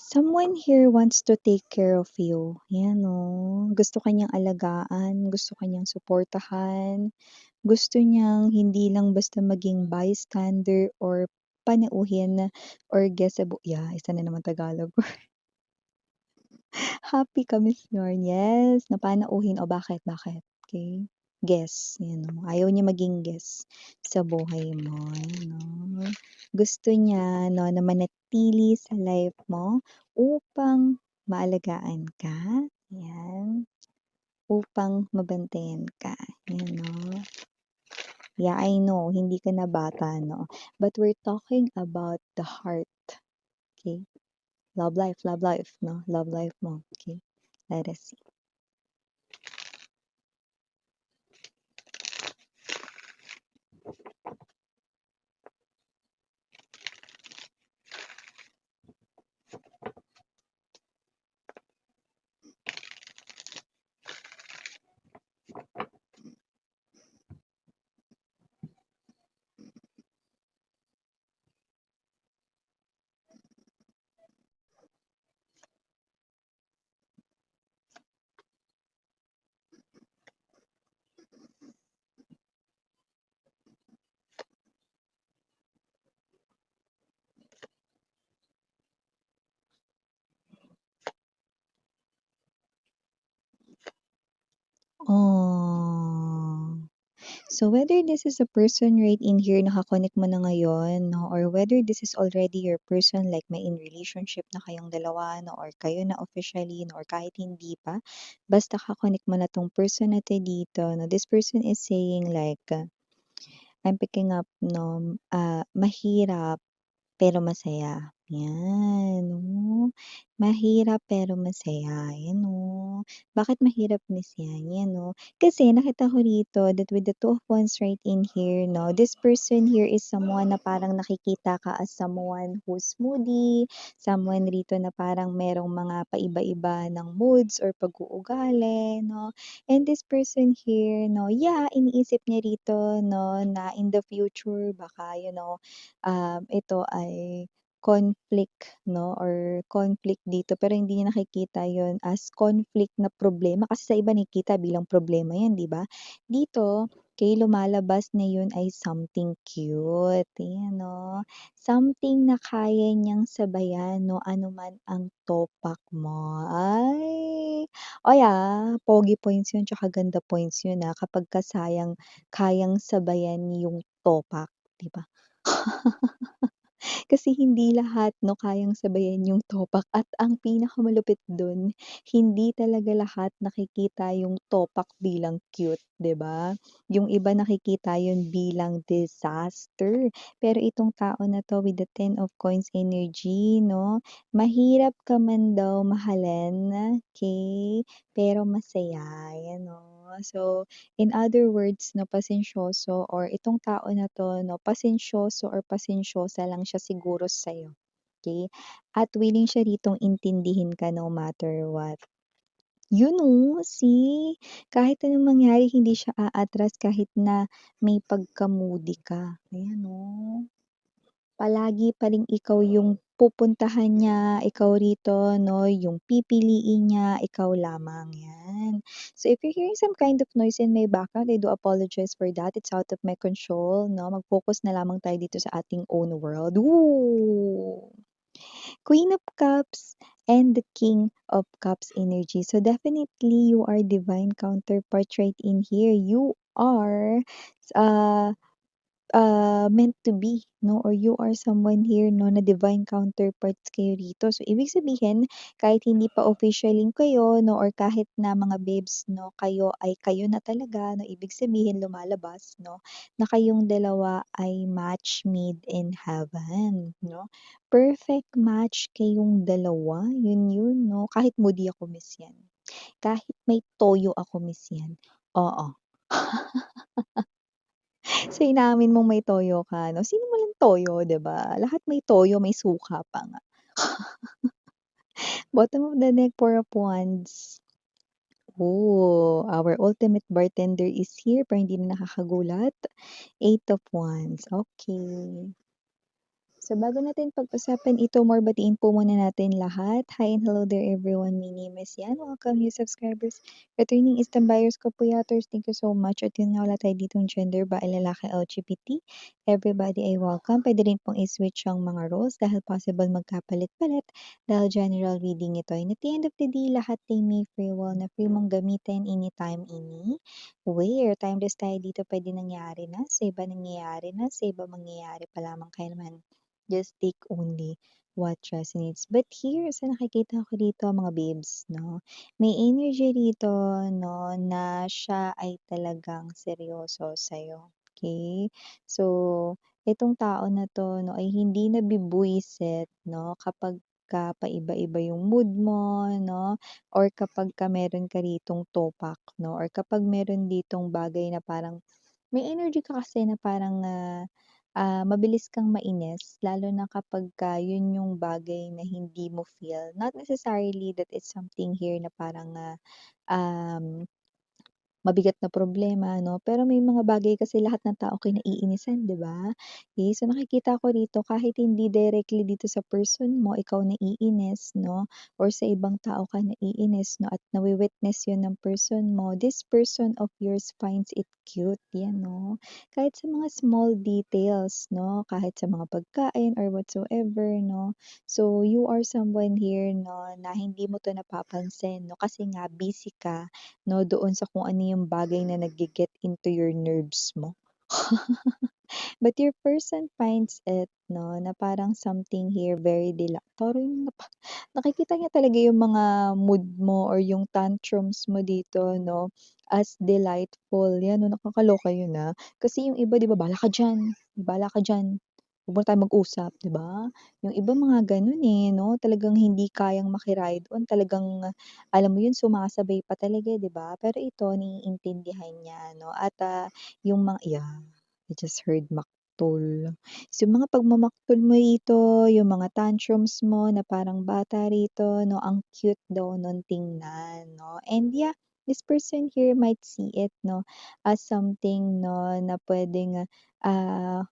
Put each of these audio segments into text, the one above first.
Someone here wants to take care of you. Yan oh. Gusto ka niyang alagaan, gusto ka niyang suportahan, gusto niyang hindi lang basta maging bystander or panauhin or guessable isa na naman Tagalog. Happy ka, Miss Yorn. Yes, na panauhin. O bakit, bakit? Okay. Guess, yan o. Ayaw niya maging guess sa buhay mo. Yan o. Gusto niya no, na manatili sa life mo upang maalagaan ka. Yan. Upang mabantayan ka. Yan o. Yeah, I know, hindi ka na bata, no? But we're talking about the heart. Okay? Love life, no? Love life mo. Okay? Let us see. Oh. So whether this is a person right in here naka-connect mo na ngayon, no, or whether this is already your person like may in relationship na kayong dalawa, no, or kayo na officially, no, or kahit hindi pa, basta ka-connect mo na 'tong person na 'to dito, no, this person is saying like, I'm picking up, no, mahirap pero masaya. Yan, oh. Mahirap pero masaya. Yan, oh. Bakit mahirap, Miss yan? Yan, oh. Kasi nakita ko rito that with the two of wands right in here, no, this person here is someone na parang nakikita ka as someone who's moody, someone rito na parang merong mga paiba-iba ng moods or pag-uugali, no. And this person here, no, yeah, iniisip niya rito, no, na in the future baka, ito ay conflict 'no or conflict dito pero hindi niya nakikita yon as conflict na problema kasi sa iba nakikita bilang problema 'yan, 'di ba? Dito, kay lumalabas na 'yun ay something cute, ayan 'no. Something na kaya niyang sabayan 'no, anuman ang topak mo. Pogi points 'yun tsaka ganda points 'yun, kapagka kayang sabayan yung topak, 'di ba? Kasi hindi lahat 'no, kayang sabayan yung topak at ang pinakamalupit dun, hindi talaga lahat nakikita yung topak bilang cute, 'di ba? Yung iba nakikita yun bilang disaster. Pero itong tao na 'to with the Ten of Coins energy 'no, mahirap ka man daw mahalin, okey, pero masaya, yan 'no. So, in other words 'no, pasensyoso or itong tao na 'to 'no, pasensyoso or pasensyosa lang siya siguro sa'yo, okey? At willing siya ditong intindihin ka no matter what. Yun oh, see? Kahit anong mangyari hindi siya aatras kahit na may pagka-moody ka, ayan oh. Palagi pa ring ikaw yung pupuntahan niya, ikaw rito 'no, yung pipiliin niya, ikaw lamang, 'yan. So, if you're hearing some kind of noise in my background, I do apologize for that, it's out of my control 'no, mag-focus na lamang tayo dito sa ating own world. Woo! Queen of Cups and the King of Cups energy. So, definitely you are divine counterpart right in here. You are, uh meant to be 'no or you are someone here 'no na divine counterparts kayo rito. So, ibig sabihin kahit hindi pa officially kayo 'no or kahit na mga babes 'no, kayo ay kayo na talaga 'no, ibig sabihin lumalabas 'no, na kayong dalawa ay match made in heaven 'no. Perfect match kayong dalawa, yun 'no. Kahit moody ako, miss yan. Kahit may toyo ako, miss yan. Oo. So, inaamin mong may toyo ka 'no? Sino walang toyo, 'di ba? Lahat may toyo, may suka pa nga. Bottom of the deck, Four of Wands. Oh, our ultimate bartender is here para hindi na nakakagulat. Eight of Wands, okay. So bago natin pag-usapan ito more, batiin po muna natin lahat. Hi and hello there everyone. My name is Yan. Welcome new subscribers. Returning Eastern buyers ko po yaters. Thank you so much. At yun nga wala tayo ditong gender ba ay lalaki LGBT. Everybody ay welcome. Pwede rin pong i-switch ang mga roles dahil possible magkapalit-palit dahil general reading ito. And at the end of the day, lahat ay may free will na free mong gamitin anytime, anywhere. Timeless tayo dito, pwede nangyari na, sa iba nangyayari na, sa iba mangyayari pa lamang kailanman. Just take only what resonates. But here, sa nakikita ko dito mga babes, no, may energy dito, no, na siya ay talagang seryoso sa'yo. Okay? So, itong tao na 'to 'no, ay hindi nabibwisit 'no, kapagka paiba-iba yung mood mo 'no, or kapagka meron ka ritong topak 'no, or kapag meron ditong bagay na parang may energy ka kasi na parang, mabilis kang mainis lalo na kapagka yun yung bagay na hindi mo feel. Not necessarily that it's something here na parang, um mabigat na problema 'no, pero may mga bagay kasi lahat ng tao kinaiinisan, 'di ba? So nakikita ko rito kahit hindi directly dito sa person mo ikaw naiinis 'no, or sa ibang tao ka naiinis 'no, at nawi-witness 'yun ng person mo, this person of yours finds it cute, 'yan 'no. Kahit sa mga small details 'no, kahit sa mga pagkain or whatsoever 'no. So you are someone here 'no, na hindi mo 'to napapansin 'no, kasi nga busy ka 'no, doon sa kung ano yung bagay na nagge-get into your nerves mo. But your person finds it 'no, na parang something here very parang nakikita niya talaga yung mga mood mo or yung tantrums mo dito 'no, as delightful. 'Yan 'no, nakakaloka yun, kasi yung iba 'di ba, bahala ka diyan, huwag muna tayong mag-usap, 'di ba? Yung iba mga gano'n, 'no, talagang hindi kayang maki-ride on, talagang alam mo yun, sumasabay pa talaga, 'di ba? Pero ito naiintindihan niya 'no, at, yung mga I just heard maktol. So, yung mga pagmamaktol mo rito, yung mga tantrums mo na parang bata rito 'no, ang cute daw nun tingnan 'no. And yeah, this person here might see it 'no, as something 'no, na puwedeng, ah,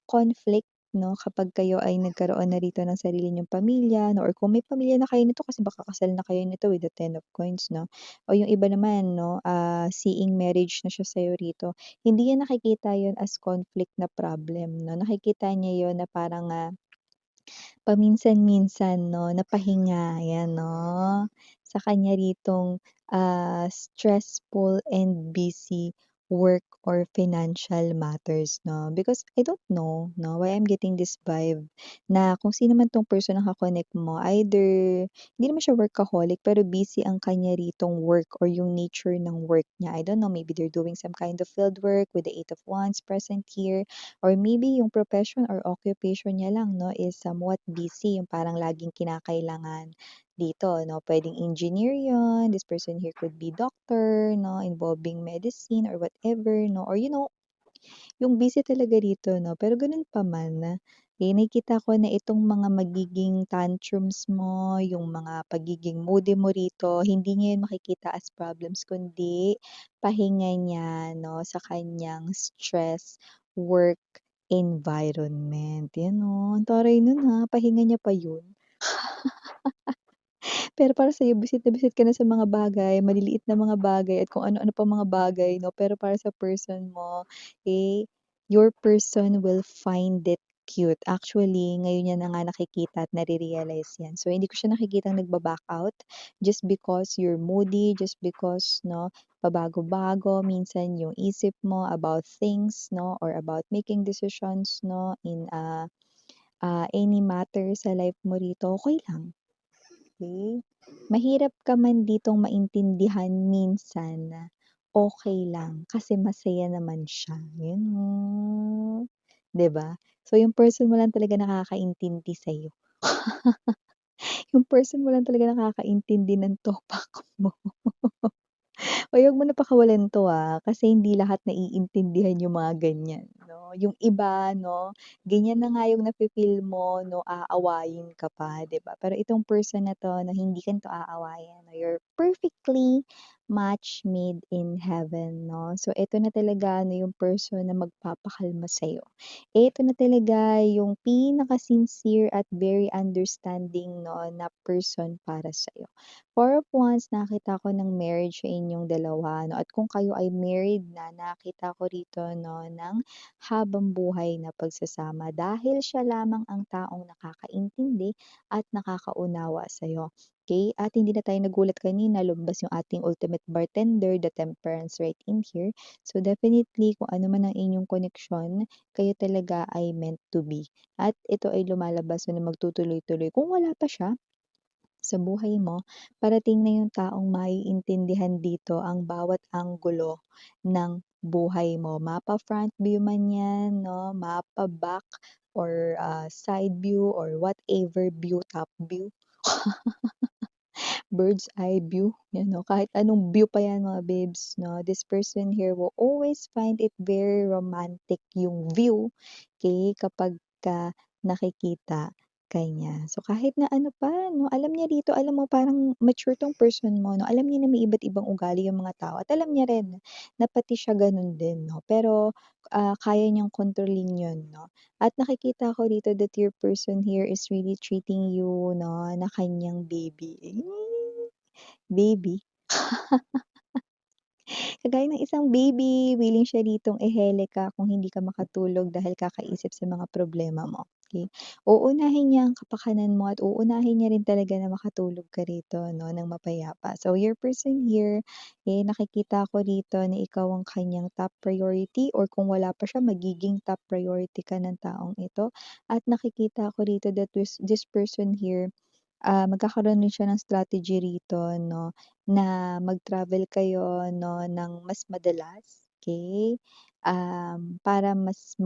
conflict 'no, kapag kayo ay nagkaroon na rito ng sarili niyong pamilya 'no, or kung may pamilya na kayo nito kasi baka kasal na kayo nito with the Ten of Coins 'no. O yung iba naman 'no, seeing marriage na siya sa'yo rito. Hindi niya nakikita yun as conflict na problem 'no, nakikita niya yun na parang, paminsan-minsan 'no, na pahinga, 'yan 'no, sa kanya ritong, stressful and busy work or financial matters 'no. Because I don't know 'no, why I'm getting this vibe na kung sino man 'tong person na ka-connect mo, either hindi naman siya workaholic pero busy ang kanya ritong work or yung nature ng work niya. I don't know, maybe they're doing some kind of field work with the Eight of Wands present here. Or maybe yung profession or occupation niya lang 'no, is somewhat busy, yung parang laging kinakailangan dito 'no. Puwedeng engineer yun, this person here could be doctor 'no, involving medicine or whatever 'no, or yung busy talaga dito 'no. Pero gano'n pa man, nakikita ko na itong mga magiging tantrums mo, yung mga pagiging moody mo rito, hindi niya yun makikita as problems kundi pahinga niya 'no, sa kanyang stress, work environment. Yan 'no, ang taray nun, pahinga niya pa yun. Pero para sa'yo bisit na bisit ka na sa mga bagay, maliliit na mga bagay at kung ano-ano pang mga bagay 'no, pero para sa person mo, your person will find it cute. Actually, ngayon niya na nga nakikita at nare-realize 'yan. So, hindi ko siya nakikitang nagba-back out just because you're moody, just because 'no, pabago-bago minsan yung isip mo about things 'no, or about making decisions 'no, in, any matter sa life mo rito, okey lang. Okay. Mahirap ka man ditong maintindihan minsan, okey lang kasi masaya naman siya, yun, 'di ba? So, yung person mo lang talaga nakakaintindi sa'yo. Yung person mo lang talaga nakakaintindi ng topak mo. Uy, wag mo na pakawalan 'to, kasi hindi lahat naiintindihan yung mga ganyan 'no. Yung iba 'no, ganyan na nga yung nafi-feel mo 'no, aawayin ka pa, 'di ba? Pero itong person na 'to na hindi ka nito aawayin 'no, you're perfectly match made in heaven 'no. So eto na talaga ano yung person na magpapakalma sa'yo. Eto na talaga yung pinaka-sincere at very understanding 'no, na person para sa'yo. 4 of Wands, nakita ko ng marriage sa inyong dalawa 'no, at kung kayo ay married na, nakita ko rito 'no ng habang-buhay na pagsasama dahil siya lamang ang taong nakakaintindi at nakakaunawa sa'yo. Okay, at hindi na tayo nagulat kanina lumabas yung ating ultimate bartender, the Temperance right in here. So definitely kung ano man ang inyong koneksyon, kayo talaga ay meant to be. At ito ay lumalabas na magtutuloy-tuloy. Kung wala pa siya sa buhay mo, parating na yung taong maiintindihan dito ang bawat anggulo ng buhay mo. Mapa front view man yan, no? Mapa back or side view or whatever view, top view. Bird's eye view, yan 'no, kahit anong view pa yan mga babes 'no, this person here will always find it very romantic yung view, okay kapagka nakikita ka niya. So, kahit na ano pa 'no, alam niya dito, alam mo parang mature 'tong person mo 'no, alam niya na may iba't ibang ugali yung mga tao at alam niya rin na pati siya gano'n din 'no, pero, kaya niyang kontrolin 'yun 'no. At nakikita ko dito that your person here is really treating you 'no, na kanyang baby. Baby. Kagaya ng isang baby, willing siya ditong ihele ka kung hindi ka makatulog dahil kakaisip sa mga problema mo, okey? Uunahin niya ang kapakanan mo at uunahin niya rin talaga na makatulog ka rito 'no, ng mapayapa. So, your person here, nakikita ko rito na ikaw ang kanyang top priority or kung wala pa siya magiging top priority ka ng taong ito at nakikita ko rito that this person here magkakaroon din siya ng strategy rito 'no, na mag-travel kayo 'no ng mas madalas, okey? Para mas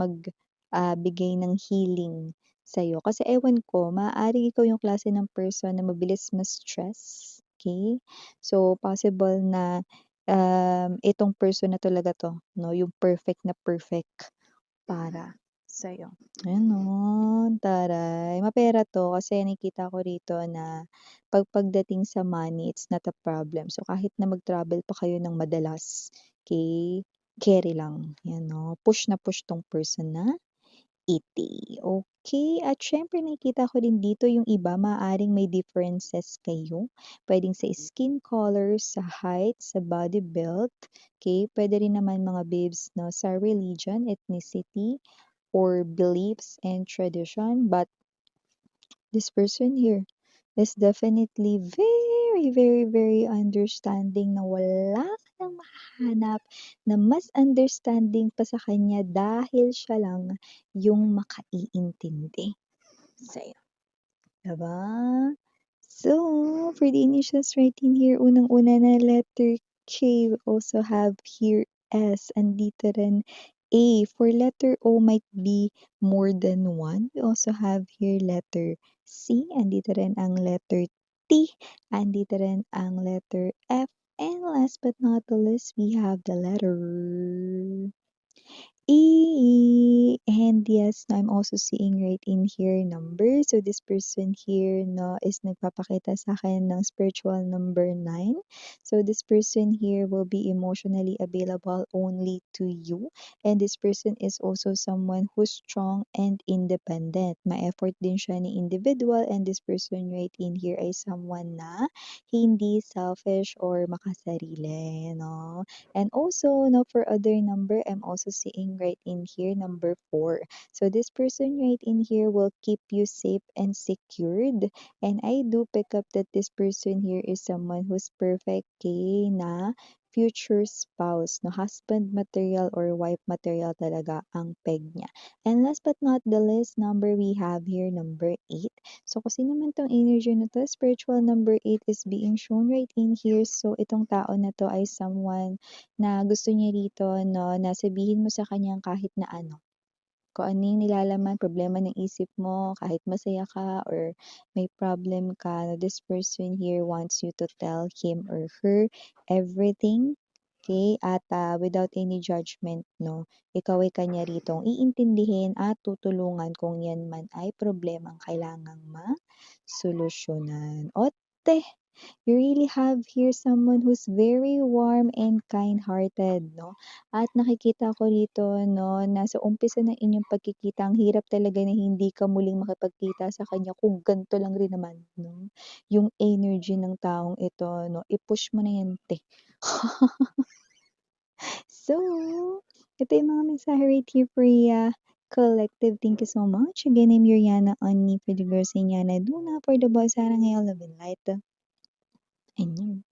bigay ng healing sa'yo. Kasi ewan ko, maaaring ikaw yung klase ng person na mabilis ma-stress, okey? So, possible na, itong person na talaga 'to 'no, yung perfect na perfect para sa'yo. Gano'n, taray. Mapera 'to kasi nakikita ko rito na pagdating sa money, it's not a problem. So, kahit na mag-travel pa kayo ng madalas, okey, carry lang, 'yan 'no. Push na push 'tong person na iti. Okey, at siyempre nakikita ko din dito yung iba maaaring may differences kayo. Puwedeng sa skin color, sa height, sa body build, okey. Puwede rin naman mga babes 'no, sa religion, ethnicity, or beliefs and tradition. But this person here is definitely very, very, very understanding na wala ka ng mahahanap na mas understanding pa sa kanya dahil siya lang yung makaiintindi sa'yo, 'di ba? So, for the initials right in here, unang-una na letter K, we also have here S, andito rin A. For letter O might be more than one. We also have here letter C, andito rin ang letter T, andito rin ang letter F, and last but not the least, we have the letter E. And yes, I'm also seeing right in here number. So this person here no is nagpapakita sa akin ng spiritual number 9. So this person here will be emotionally available only to you. And this person is also someone who's strong and independent. Ma-effort din siya ni individual, and this person right in here ay someone na hindi selfish or makasarili, no? And also, no, for other number, I'm also seeing right in here number 4. So this person right in here will keep you safe and secured. And I do pick up that this person here is someone who's perfect kay na future spouse, no, husband material or wife material talaga ang peg niya. And last but not the least number, we have here number 8. So kasi naman tong energy na to, spiritual number 8 is being shown right in here. So itong tao na to ay someone na gusto niya rito 'no, na sabihin mo sa kanya kahit na ano, kung ano yung nilalaman, problema ng isip mo, kahit masaya ka or may problem ka, this person here wants you to tell him or her everything, okay? At, without any judgment 'no, ikaw ay kanya ritong iintindihin at tutulungan kung 'yan man ay problemang kailangang masolusyunan. Ote You really have here someone who's very warm and kind-hearted 'no, at nakikita ko rito 'no, na sa umpisa ng inyong pagkikita ang hirap talaga na hindi ka muling makipagkita sa kanya kung gan'to lang rin naman 'no, yung energy ng taong ito 'no, i-push mo na 'yan 'te. So, ito yung mga mensahe right here for ya, collective. Thank you so much. Again, I'm Yuriana Onni for the girls in Yana Duna for the boys, sarang ngayon love and light. Ayun.